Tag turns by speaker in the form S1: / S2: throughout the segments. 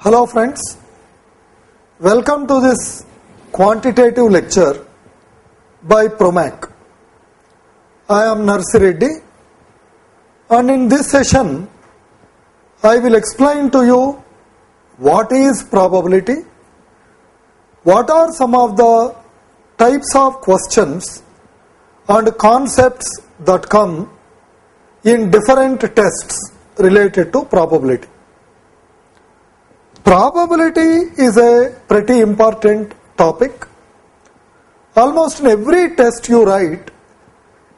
S1: Hello friends, welcome to this quantitative lecture by Promac. I am Narsi Reddy and in this session I will explain to you what is probability, what are some of the types of questions and concepts that come in different tests related to probability. Probability is a pretty important topic. Almost in every test you write,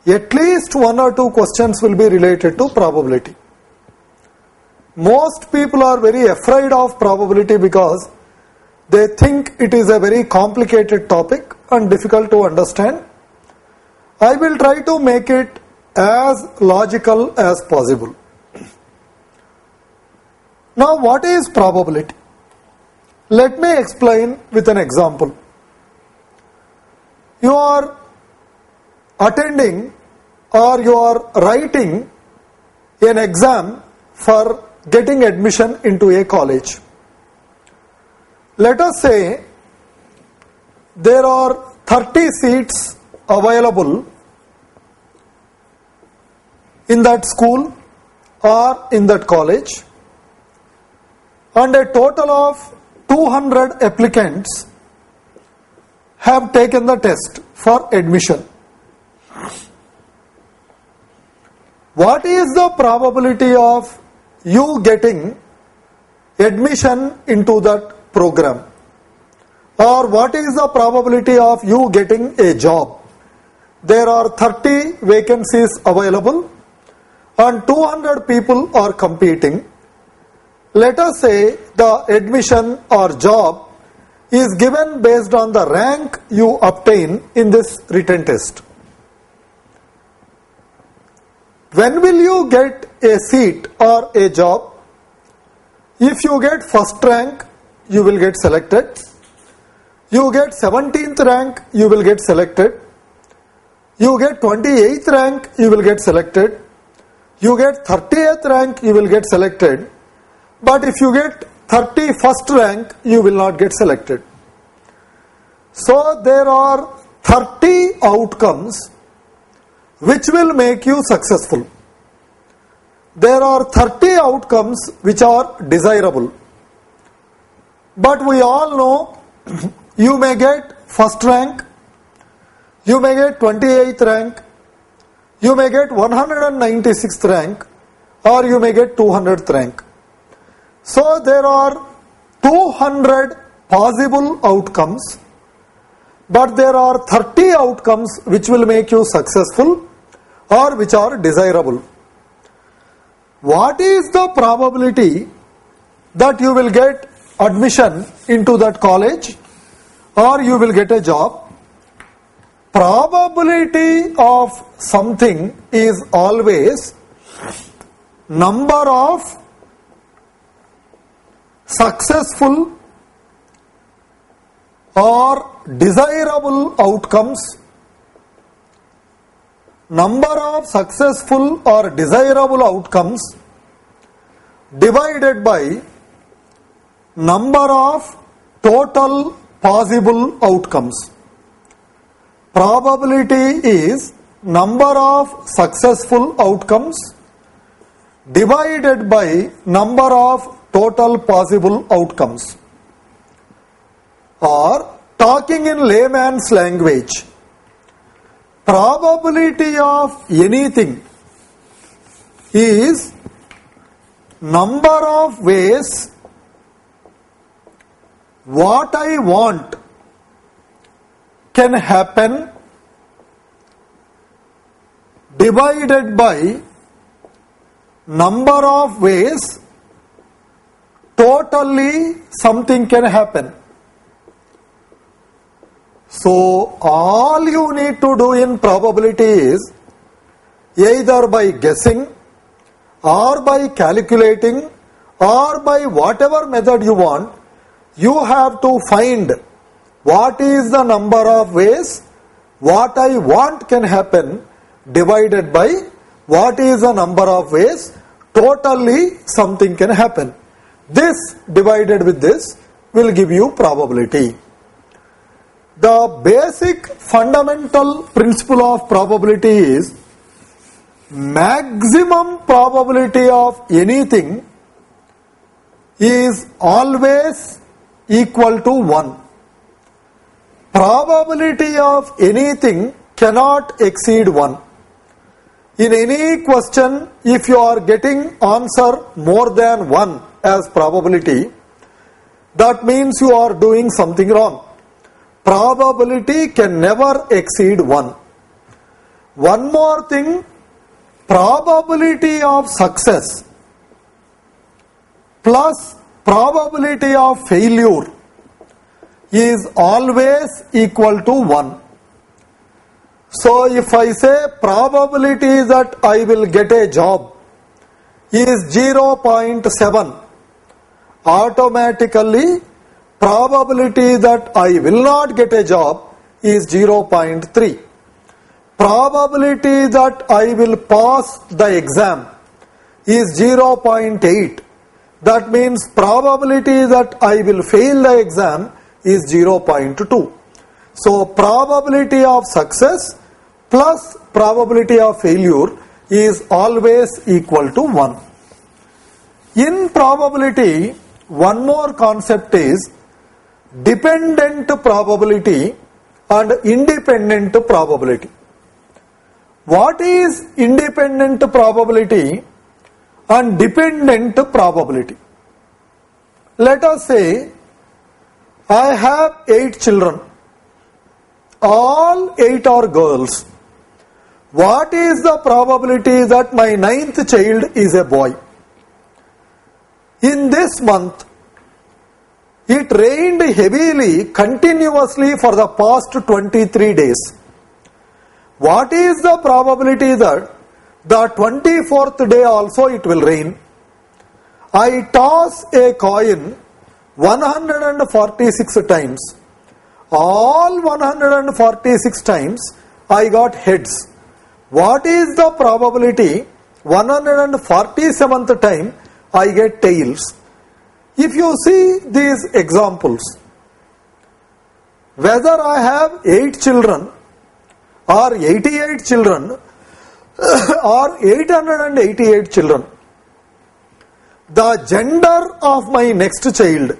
S1: at least one or two questions will be related to probability. Most people are very afraid of probability because they think it is a very complicated topic and difficult to understand. I will try to make it as logical as possible. Now, what is probability? Let me explain with an example. You are attending or you are writing an exam for getting admission into a college. Let us say there are 30 seats available in that school or in that college, and a total of 200 applicants have taken the test for admission. What is the probability of you getting admission into that program? Or what is the probability of you getting a job? There are 30 vacancies available and 200 people are competing. Let us say the admission or job is given based on the rank you obtain in this written test. When will you get a seat or a job? If you get first rank, you will get selected. You get 17th rank, you will get selected. You get 28th rank, you will get selected. You get 30th rank, you will get selected. But if you get 31st rank, you will not get selected. So there are 30 outcomes which will make you successful. There are 30 outcomes which are desirable. But we all know you may get first rank, you may get 28th rank, you may get 196th rank, or you may get 200th rank. So there are 200 possible outcomes, but there are 30 outcomes which will make you successful or which are desirable. What is the probability that you will get admission into that college or you will get a job? Probability of something is always number of successful or desirable outcomes, number of successful or desirable outcomes divided by number of total possible outcomes. Probability is number of successful outcomes divided by number of total possible outcomes. Or, talking in layman's language, probability of anything is number of ways what I want can happen divided by number of ways totally something can happen. So all you need to do in probability is either by guessing or by calculating or by whatever method you want, you have to find what is the number of ways what I want can happen divided by what is the number of ways totally something can happen. This divided with this will give you probability. The basic fundamental principle of probability is maximum probability of anything is always equal to 1. Probability of anything cannot exceed 1. In any question, if you are getting answer more than 1 as probability, that means you are doing something wrong. Probability can never exceed 1. One more thing, probability of success plus probability of failure is always equal to 1. So if I say probability that I will get a job is 0.7, automatically probability that I will not get a job is 0.3. Probability that I will pass the exam is 0.8. That means probability that I will fail the exam is 0.2. So probability of success plus probability of failure is always equal to 1. In probability, one more concept is dependent probability and independent probability. What is independent probability and dependent probability? Let us say I have 8 children. All 8 are girls. What is the probability that my 9th child is a boy? In this month, it rained heavily continuously for the past 23 days. What is the probability that the 24th day also it will rain? I toss a coin 146 times. All 146 times I got heads. What is the probability 147th time I get tails? If you see these examples, whether I have 8 children or 88 children or 888 children, the gender of my next child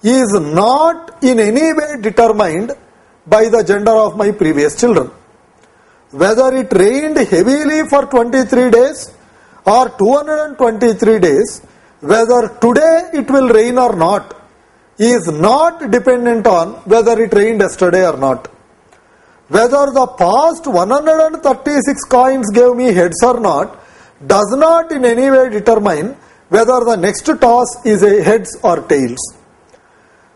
S1: is not in any way determined by the gender of my previous children. Whether it rained heavily for 23 days or 223 days, whether today it will rain or not is not dependent on whether it rained yesterday or not. Whether the past 136 coins gave me heads or not does not in any way determine whether the next toss is a heads or tails.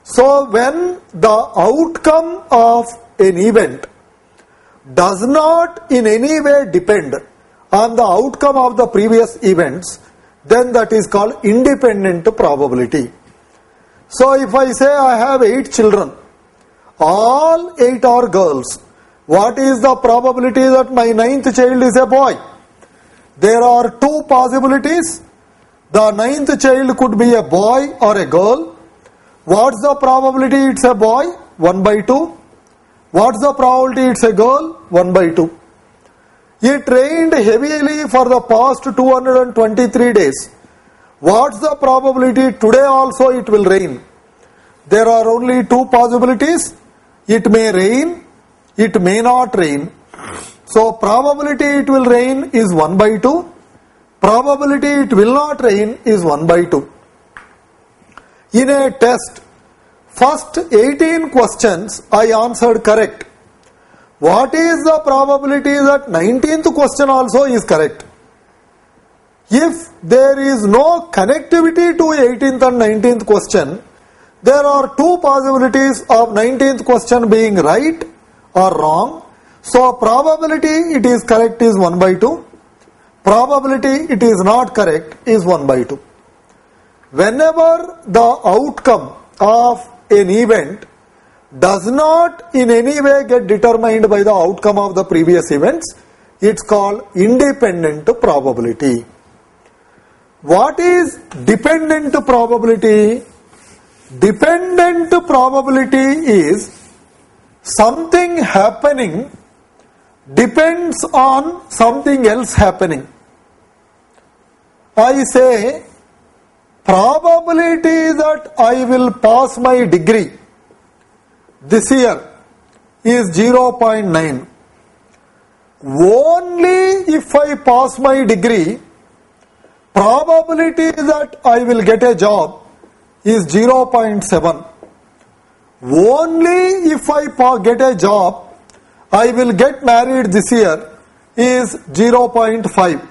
S1: So when the outcome of an event does not in any way depend on the outcome of the previous events, then that is called independent probability. So if I say I have 8 children, all 8 are girls, what is the probability that my 9th child is a boy? There are 2 possibilities. The 9th child could be a boy or a girl. What's the probability it's a boy? 1 by 2. What's the probability it's a girl? 1 by 2. It rained heavily for the past 223 days. What's the probability today also it will rain? There are only 2 possibilities. It may rain, it may not rain. So probability it will rain is 1 by 2. Probability it will not rain is 1 by 2. In a test, first 18 questions I answered correct. What is the probability that 19th question also is correct? If there is no connectivity to 18th and 19th question, there are 2 possibilities of 19th question being right or wrong. So probability it is correct is 1 by 2. Probability it is not correct is 1 by 2. Whenever the outcome of an event does not in any way get determined by the outcome of the previous events, it's called independent probability. What is dependent probability? Dependent probability is something happening depends on something else happening. I say probability that I will pass my degree this year is 0.9. Only if I pass my degree, probability that I will get a job is 0.7. Only if I get a job, I will get married this year is 0.5.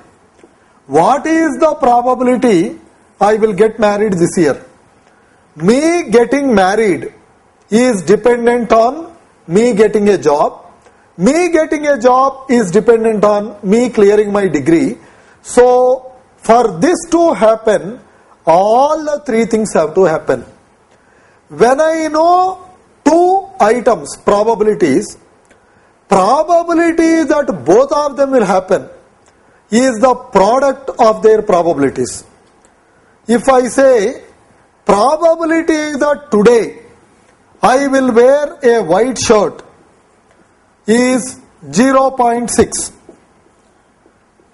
S1: What is the probability I will get married this year? Me getting married is dependent on me getting a job. Me getting a job is dependent on me clearing my degree. So, for this to happen, all the three things have to happen. When I know two items, probabilities, probability that both of them will happen is the product of their probabilities. If I say probability that today I will wear a white shirt is 0.6.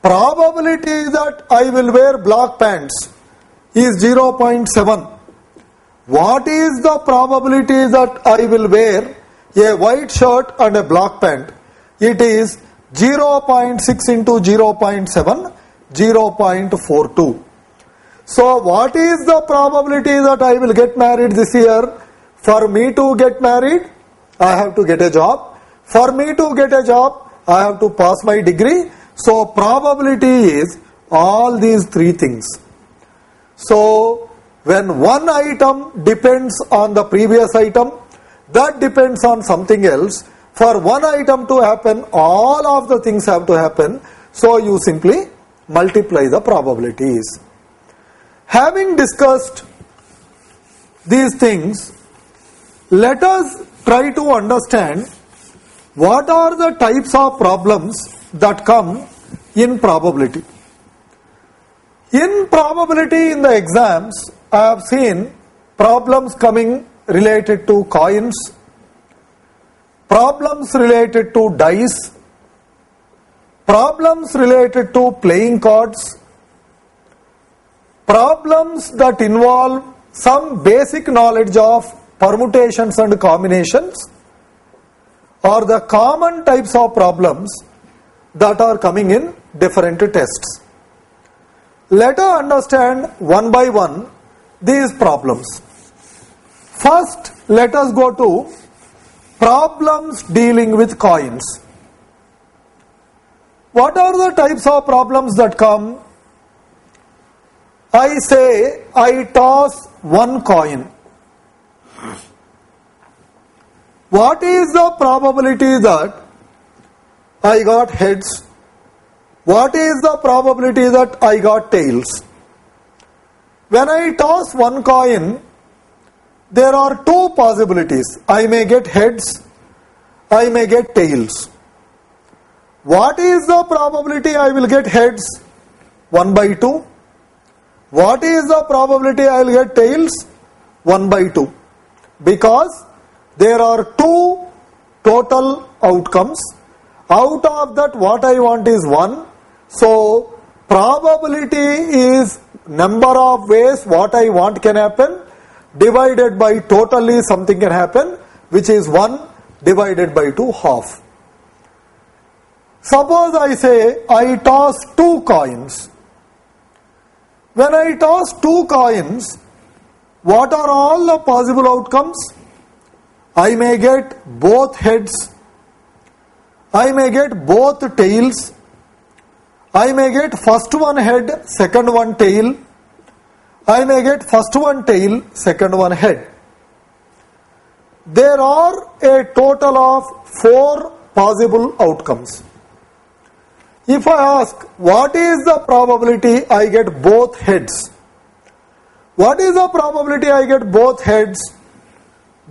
S1: Probability that I will wear black pants is 0.7. What is the probability that I will wear a white shirt and a black pant? It is 0.6 into 0.7, 0.42. So what is the probability that I will get married this year? For me to get married, I have to get a job. For me to get a job, I have to pass my degree. So probability is all these three things. So when one item depends on the previous item, that depends on something else. For one item to happen, all of the things have to happen. So you simply multiply the probabilities. Having discussed these things, let us try to understand what are the types of problems that come in probability. In probability in the exams, I have seen problems coming related to coins, problems related to dice, problems related to playing cards, problems that involve some basic knowledge of permutations and combinations, are the common types of problems that are coming in different tests. Let us understand one by one these problems. First, let us go to problems dealing with coins. What are the types of problems that come? I say I toss one coin. What is the probability that I got heads? What is the probability that I got tails? When I toss one coin, there are two possibilities. I may get heads, I may get tails. What is the probability I will get heads? 1 by 2. What is the probability I will get tails? 1 by 2. Because there are two total outcomes. Out of that, what I want is 1. So, probability is number of ways what I want can happen divided by totally something can happen, which is 1 divided by 2, half. Suppose I say I toss 2 coins. When I toss 2 coins, what are all the possible outcomes? I may get both heads, I may get both tails, I may get first one head, second one tail, I may get first one tail, second one head. There are a total of 4 possible outcomes. If I ask, what is the probability I get both heads? What is the probability I get both heads?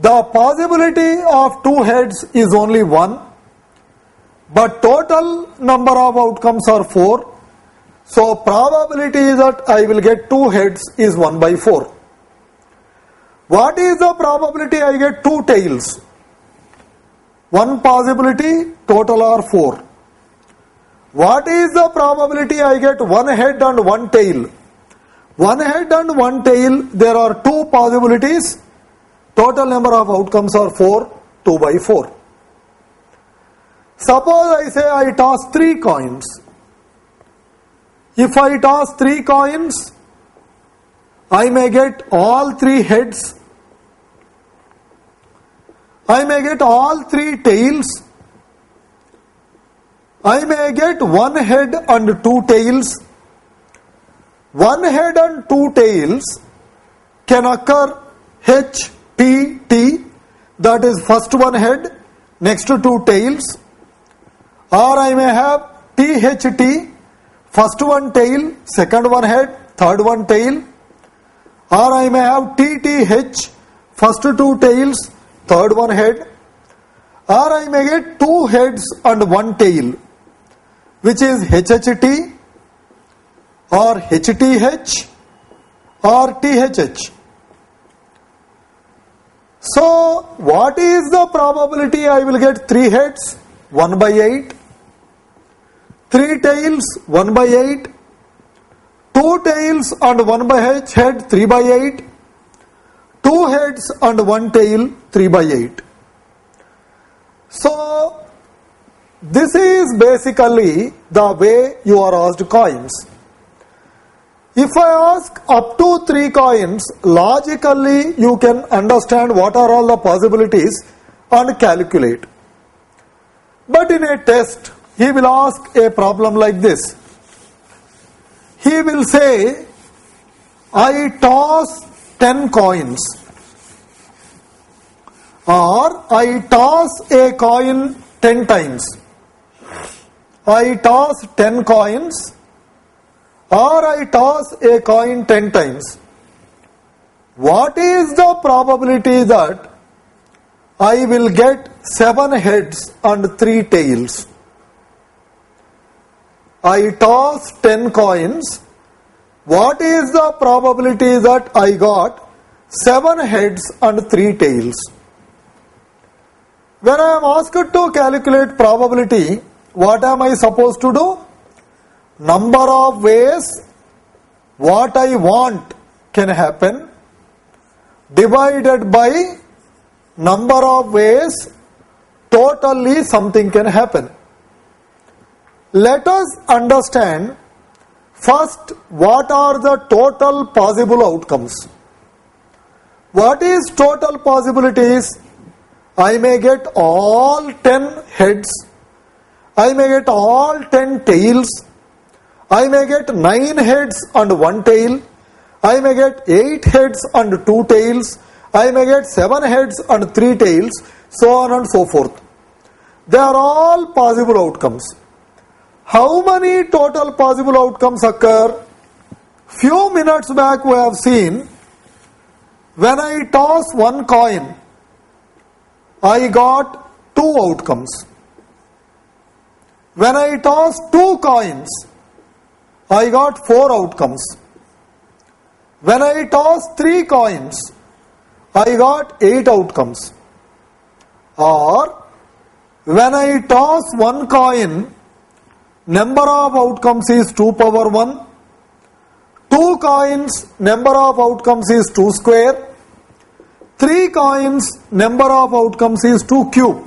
S1: The possibility of 2 heads is only 1, but total number of outcomes are 4. So probability that I will get 2 heads is 1 by 4. What is the probability I get 2 tails? One possibility, total are 4. What is the probability I get 1 head and 1 tail? 1 head and 1 tail, there are 2 possibilities. Total number of outcomes are 4, 2 by 4. Suppose I say I toss 3 coins. If I toss 3 coins, I may get all 3 heads. I may get all 3 tails. I may get 1 head and 2 tails. 1 head and 2 tails can occur H, P, T, that is first 1 head, next 2 tails. Or I may have T, H, T, first 1 tail, second 1 head, third 1 tail. Or I may have T, T, H, first 2 tails, third 1 head. Or I may get 2 heads and 1 tail, which is HHT or HTH or THH. So what is the probability I will get 3 heads? 1 by 8. 3 tails, 1 by 8. 2 tails and 1 by head, 3 by 8. 2 heads and 1 tail, 3 by 8. So this is basically the way you are asked coins. If I ask up to 3 coins, logically you can understand what are all the possibilities and calculate. But in a test, he will ask a problem like this. He will say, I toss 10 coins, or I toss a coin 10 times. I toss 10 coins, or I toss a coin 10 times. What is the probability that I will get 7 heads and 3 tails? I toss 10 coins. What is the probability that I got 7 heads and 3 tails? When I am asked to calculate probability, what am I supposed to do? Number of ways what I want can happen divided by number of ways totally something can happen. Let us understand first what are the total possible outcomes. What is total possibilities? I may get all 10 heads. I may get all 10 tails. I may get 9 heads and 1 tail. I may get 8 heads and 2 tails. I may get 7 heads and 3 tails, so on and so forth. They are all possible outcomes. How many total possible outcomes occur? Few minutes back we have seen, when I toss 1 coin, I got 2 outcomes. When I toss 2 coins, I got 4 outcomes. When I toss 3 coins, I got 8 outcomes. Or when I toss 1 coin, number of outcomes is 2 power 1. 2 coins, number of outcomes is 2 square. 3 coins, number of outcomes is 2 cube.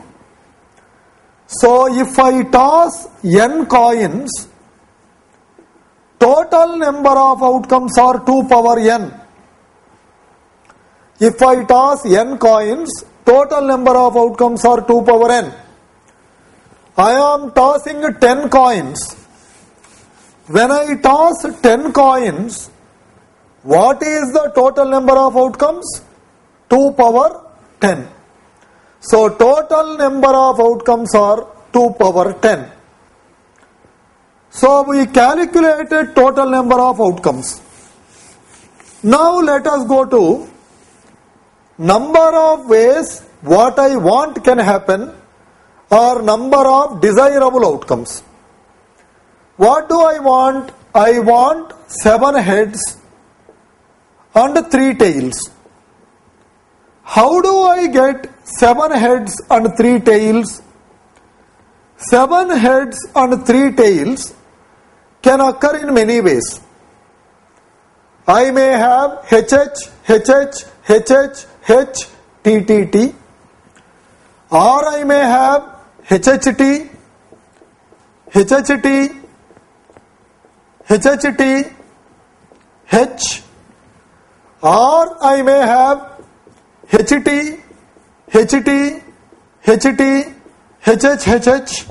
S1: So if I toss n coins, total number of outcomes are 2 power n. If I toss n coins, total number of outcomes are 2 power n. I am tossing 10 coins. When I toss 10 coins, what is the total number of outcomes? 2 power 10. So total number of outcomes are 2 power 10. So we calculated total number of outcomes. Now let us go to number of ways what I want can happen or number of desirable outcomes. What do I want? I want 7 heads and 3 tails. How do I get 7 heads and 3 tails? 7 heads and 3 tails can occur in many ways. I may have HH, HH, HH, H, T, T, T, or I may have HHT, HHT, HHT, H, or I may have HT, HT, HT, HH, HH,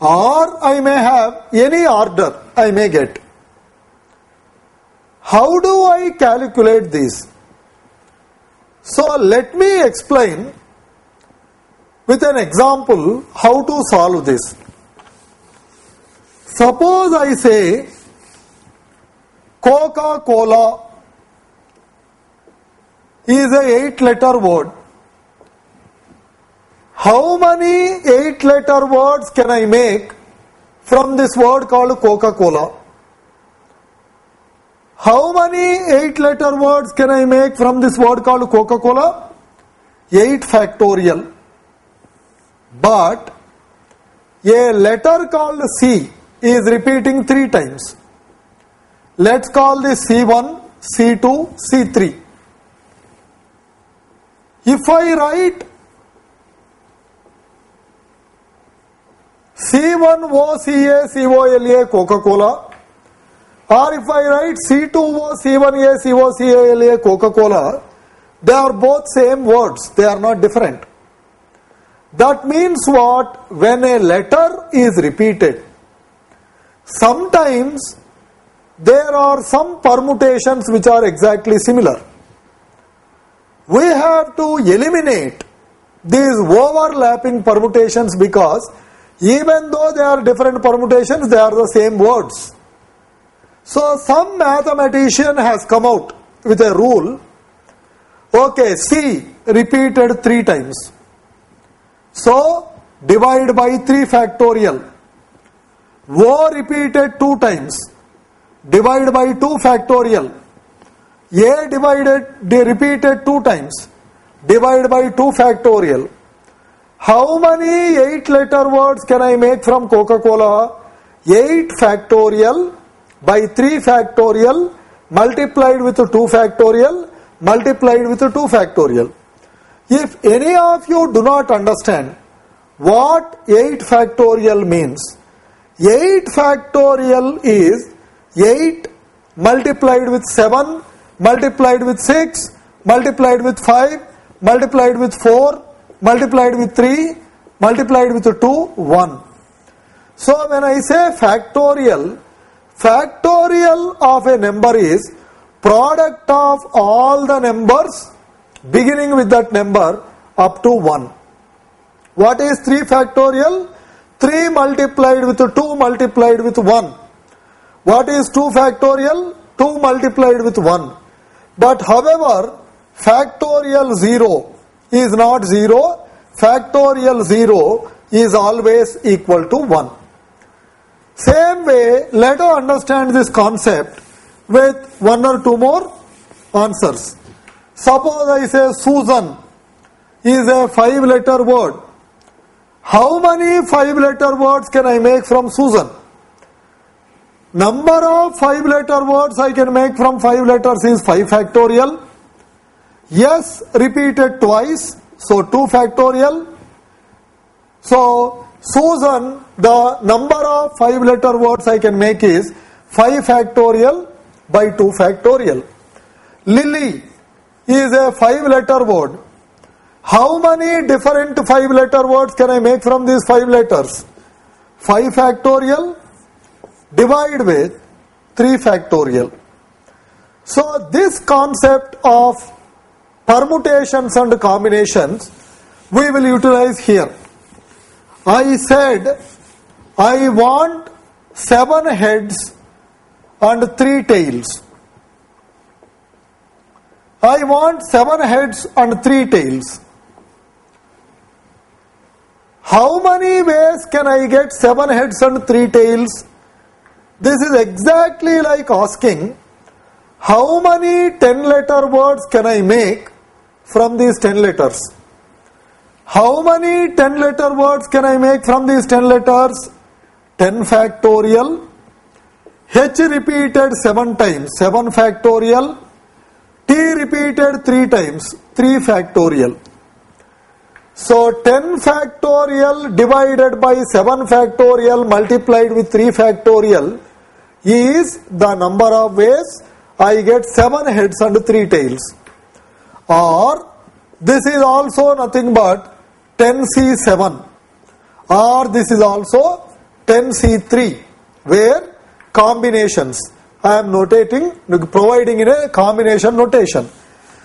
S1: or I may have any order I may get. How do I calculate this? So let me explain with an example how to solve this. Suppose I say Coca-Cola is a 8-letter word. How many 8-letter words can I make from this word called Coca-Cola? How many 8-letter words can I make from this word called Coca-Cola? 8 factorial. But a letter called C is repeating 3 times. Let's call this C1, C2, C3. If I write C1OCACOLA Coca-Cola, or if I write C2OC1ACOCALA Coca-Cola, they are both same words, they are not different. That means what? When a letter is repeated, sometimes there are some permutations which are exactly similar. We have to eliminate these overlapping permutations because even though they are different permutations, they are the same words. So some mathematician has come out with a rule. Okay, C repeated 3 times. So divide by 3 factorial. O repeated 2 times. Divide by 2 factorial. A repeated 2 times. Divide by 2 factorial. How many 8-letter words can I make from Coca-Cola? 8 factorial by 3 factorial multiplied with 2 factorial multiplied with 2 factorial. If any of you do not understand what 8 factorial means, 8 factorial is 8 multiplied with 7 multiplied with 6 multiplied with 5 multiplied with 4 multiplied with 3 multiplied with 2, 1. So when I say factorial, factorial of a number is product of all the numbers beginning with that number up to 1. What is 3 factorial? 3 multiplied with 2 multiplied with 1. What is 2 factorial? 2 multiplied with 1. But however, factorial 0 is not 0. Factorial 0 is always equal to 1. Same way, let us understand this concept with 1 or 2 more answers. Suppose I say Susan is a 5-letter word. How many 5-letter words can I make from Susan? Number of 5-letter words I can make from 5 letters is 5 factorial. Yes repeated twice, so 2 factorial. So Susan, the number of 5-letter words I can make is 5 factorial by 2 factorial. Lily is a 5-letter word. How many different 5-letter words can I make from these 5 letters? 5 factorial divide with 3 factorial. So this concept of permutations and combinations we will utilize here. I said I want 7 heads and 3 tails. I want 7 heads and 3 tails. How many ways can I get 7 heads and 3 tails? This is exactly like asking, how many 10-letter words can I make from these 10 letters? How many 10-letter words can I make from these 10 letters? 10 factorial, H repeated 7 times, 7 factorial, T repeated 3 times, 3 factorial. So 10 factorial divided by 7 factorial multiplied with 3 factorial is the number of ways I get 7 heads and 3 tails. Or this is also nothing but 10C7, or this is also 10C3, where combinations. I am providing in a combination notation.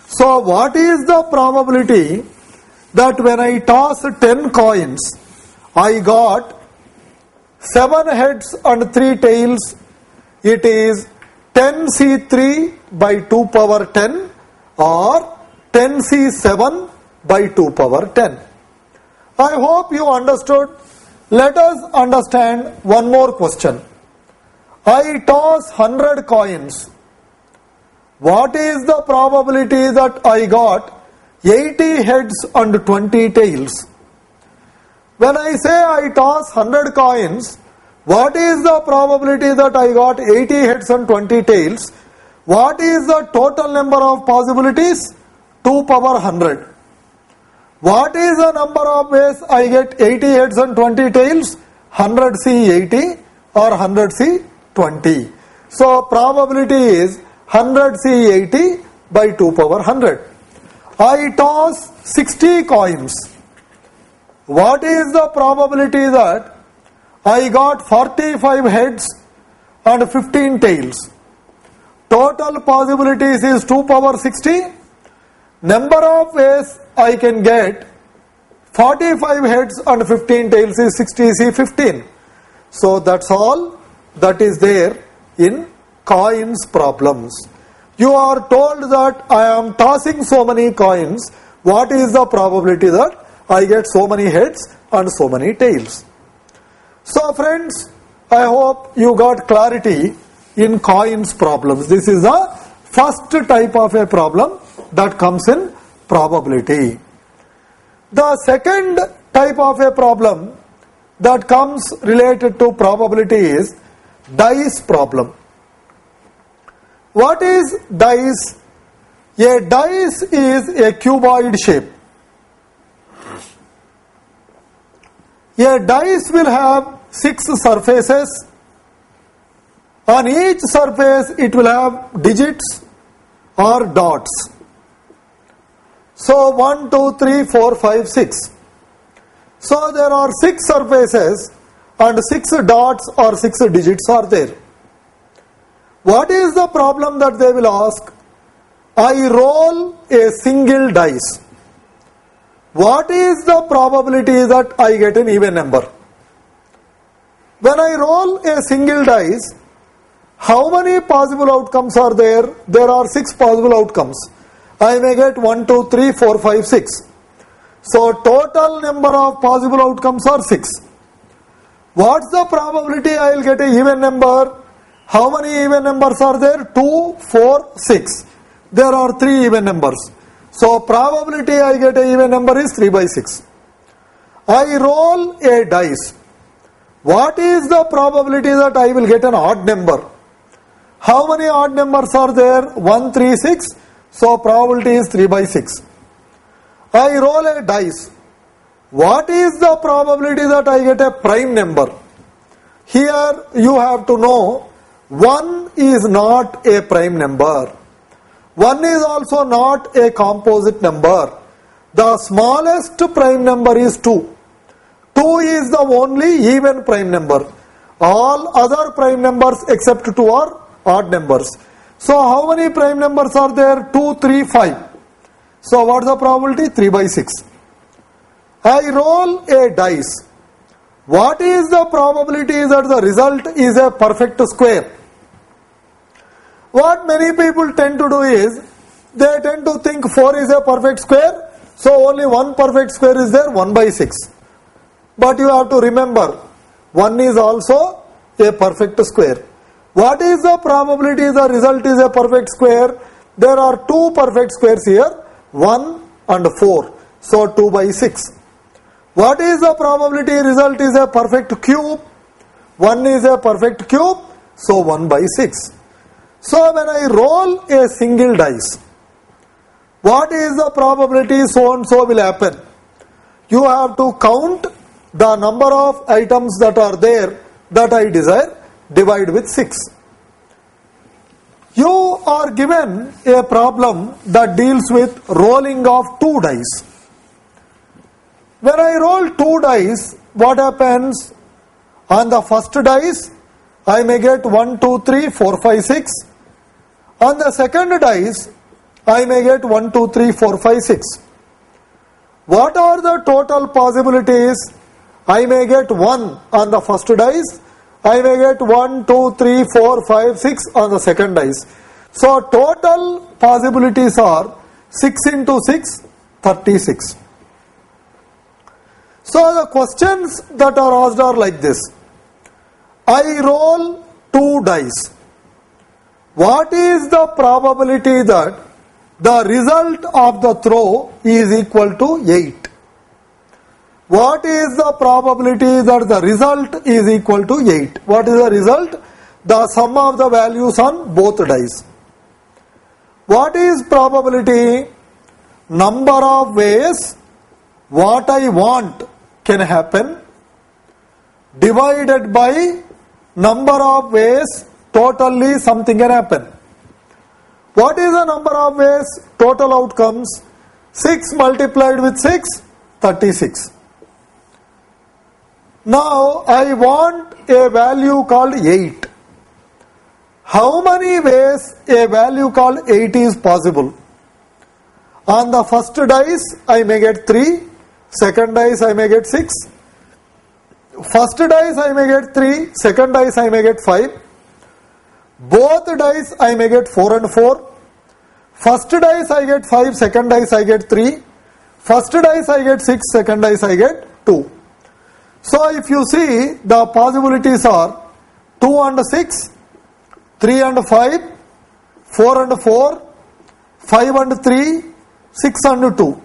S1: So what is the probability that when I toss 10 coins, I got 7 heads and 3 tails? It is 10C3 by 2 power 10 or 10C7 by 2 power 10. I hope you understood. Let us understand one more question. I toss 100 coins. What is the probability that I got 80 heads and 20 tails? When I say I toss 100 coins, what is the probability that I got 80 heads and 20 tails? What is the total number of possibilities? 2 power 100. What is the number of ways I get 80 heads and 20 tails? 100C80 or 100C20. So probability is 100C80 by 2 power 100. I toss 60 coins. What is the probability that I got 45 heads and 15 tails? Total possibilities is 2 power 60. Number of ways I can get 45 heads and 15 tails is 60C15. So that's all that is there in coins problems. You are told that I am tossing so many coins. What is the probability that I get so many heads and so many tails? So friends, I hope you got clarity in coins problems. This is the first type of a problem that comes in probability. The second type of a problem that comes related to probability is dice problem. What is dice? A dice is a cuboid shape. A dice will have 6 surfaces. On each surface it will have digits or dots. So 1, 2, 3, 4, 5, 6. So there are 6 surfaces and 6 dots or 6 digits are there. What is the problem that they will ask? I roll a single dice. What is the probability that I get an even number? When I roll a single dice, how many possible outcomes are there? There are 6 possible outcomes. I may get 1, 2, 3, 4, 5, 6. So total number of possible outcomes are 6. What's the probability I will get a even number? How many even numbers are there? 2, 4, 6. There are 3 even numbers. So probability I get a even number is 3 by 6. I roll a dice. What is the probability that I will get an odd number? How many odd numbers are there? 1, 3, 6. So probability is 3 by 6. I roll a dice. What is the probability that I get a prime number? Here you have to know 1 is not a prime number. 1 is also not a composite number. The smallest prime number is 2. 2 is the only even prime number. All other prime numbers except 2 are odd numbers. So how many prime numbers are there? 2, 3, 5. So what is the probability? 3 by 6. I roll a dice. What is the probability that the result is a perfect square? What many people tend to do is, they tend to think 4 is a perfect square, so only one perfect square is there, 1 by 6. But you have to remember, 1 is also a perfect square. What is the probability the result is a perfect square? There are two perfect squares here, 1 and 4. So 2 by 6. What is the probability result is a perfect cube? 1 is a perfect cube, so 1 by 6. So when I roll a single dice, what is the probability so and so will happen? You have to count the number of items that are there that I desire, divide with 6. You are given a problem that deals with rolling of 2 dice. When I roll 2 dice, what happens? On the first dice, I may get 1, 2, 3, 4, 5, 6. On the second dice, I may get 1, 2, 3, 4, 5, 6. What are the total possibilities? I may get 1 on the first dice. I may get 1, 2, 3, 4, 5, 6 on the second dice. So total possibilities are 6 into 6, 36. So the questions that are asked are like this. I roll 2 dice. What is the probability that the result of the throw is equal to 8? What is the probability that the result is equal to 8? What is the result? The sum of the values on both dice. What is probability? Number of ways what I want can happen divided by number of ways totally something can happen. What is the number of ways? Total outcomes. 6 multiplied with 6, 36. Now I want a value called 8. How many ways a value called 8 is possible? On the first dice I may get 3, second dice I may get 6. First dice I may get 3, second dice I may get 5. Both dice I may get 4 and 4. First dice I get 5, second dice I get 3. First dice I get 6, second dice I get 2. So if you see, the possibilities are 2 and 6, 3 and 5, 4 and 4, 5 and 3, 6 and 2.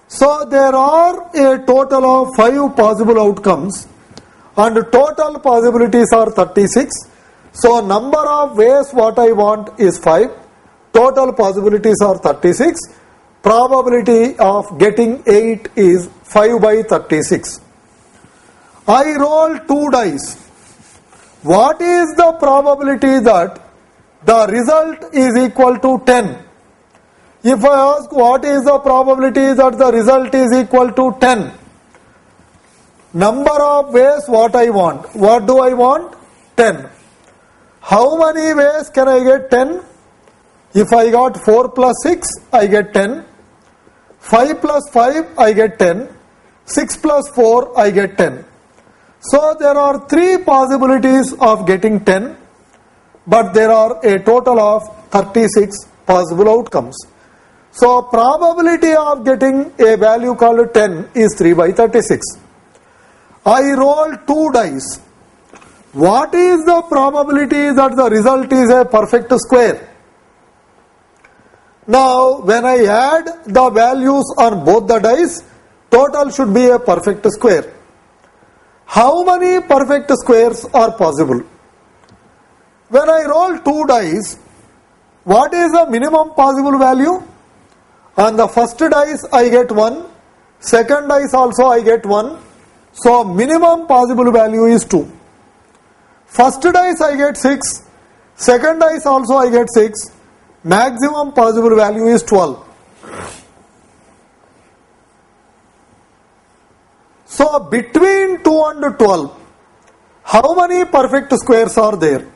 S1: So there are a total of 5 possible outcomes and total possibilities are 36. So number of ways what I want is 5. Total possibilities are 36. Probability of getting 8 is 5 by 36. I roll 2 dice. What is the probability that the result is equal to 10? If I ask what is the probability that the result is equal to 10? Number of ways what I want. What do I want? 10. How many ways can I get 10? If I got 4 plus 6, I get 10. 5 plus 5, I get 10. 6 plus 4, I get 10. So there are 3 possibilities of getting 10, but there are a total of 36 possible outcomes. So probability of getting a value called 10 is 3 by 36. I roll 2 dice. What is the probability that the result is a perfect square? Now when I add the values on both the dice, total should be a perfect square. How many perfect squares are possible? When I roll 2 dice, what is the minimum possible value? On the first dice I get 1, second dice also I get 1, so minimum possible value is 2. First dice I get 6, second dice also I get 6, maximum possible value is 12. So between 2 and 12, how many perfect squares are there?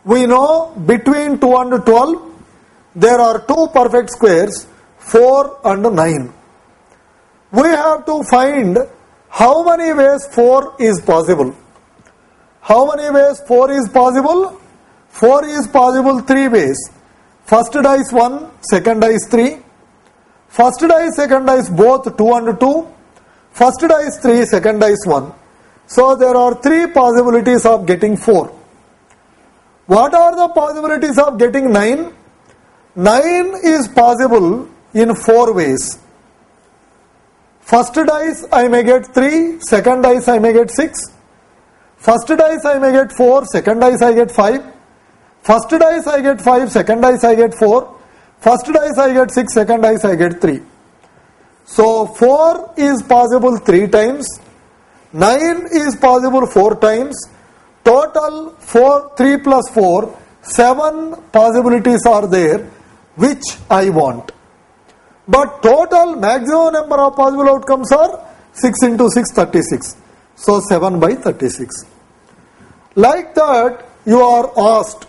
S1: We know between 2 and 12, there are 2 perfect squares, 4 and 9. We have to find how many ways 4 is possible. How many ways 4 is possible? 4 is possible 3 ways. First dice 1, second dice 3. First dice, second dice both 2 and 2. First dice 3, second dice 1. So there are 3 possibilities of getting 4. What are the possibilities of getting 9? 9 is possible in 4 ways. First dice I may get 3, second dice I may get 6. First dice I may get 4, second dice I get 5. First dice I get 5, second dice I get 4. First dice I get 6, second dice I get 3. So 4 is possible 3 times, 9 is possible 4 times, total 3 plus 4, 7 possibilities are there which I want. But total maximum number of possible outcomes are 6 into 6, 36. So 7 by 36. Like that, you are asked,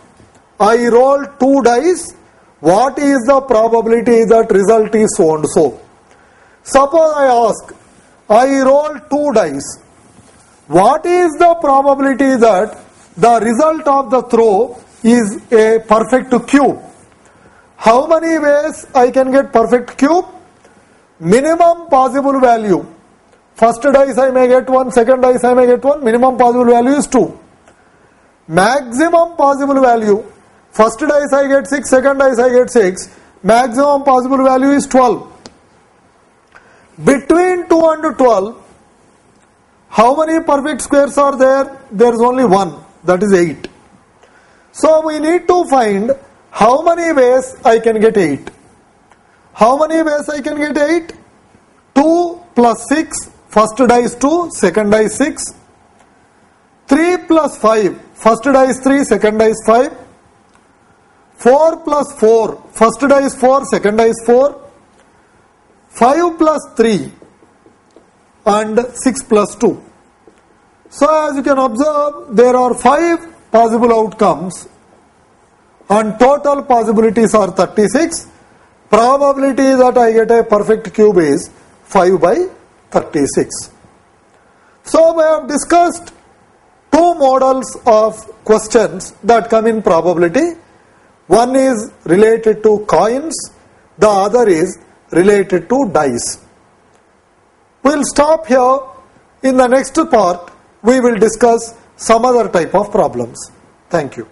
S1: I roll 2 dice, what is the probability that result is so and so? Suppose I ask, I roll 2 dice, what is the probability that the result of the throw is a perfect cube? How many ways I can get perfect cube? Minimum possible value. First dice I may get 1, second dice I may get 1, minimum possible value is 2. Maximum possible value. First dice I get 6, second dice I get 6, maximum possible value is 12. Between 2 and 12, how many perfect squares are there? There is only one, that is 8. So we need to find how many ways I can get 8. How many ways I can get 8? 2 plus 6, first dice 2, second dice 6. 3 plus 5, first dice 3, second dice 5. 4 plus 4, first dice 4, second dice 4. 5 plus 3 and 6 plus 2. So as you can observe, there are 5 possible outcomes and total possibilities are 36. Probability that I get a perfect cube is 5 by 36. So we have discussed 2 models of questions that come in probability. One is related to coins, the other is related to dice. We will stop here. In the next part, we will discuss some other type of problems. Thank you.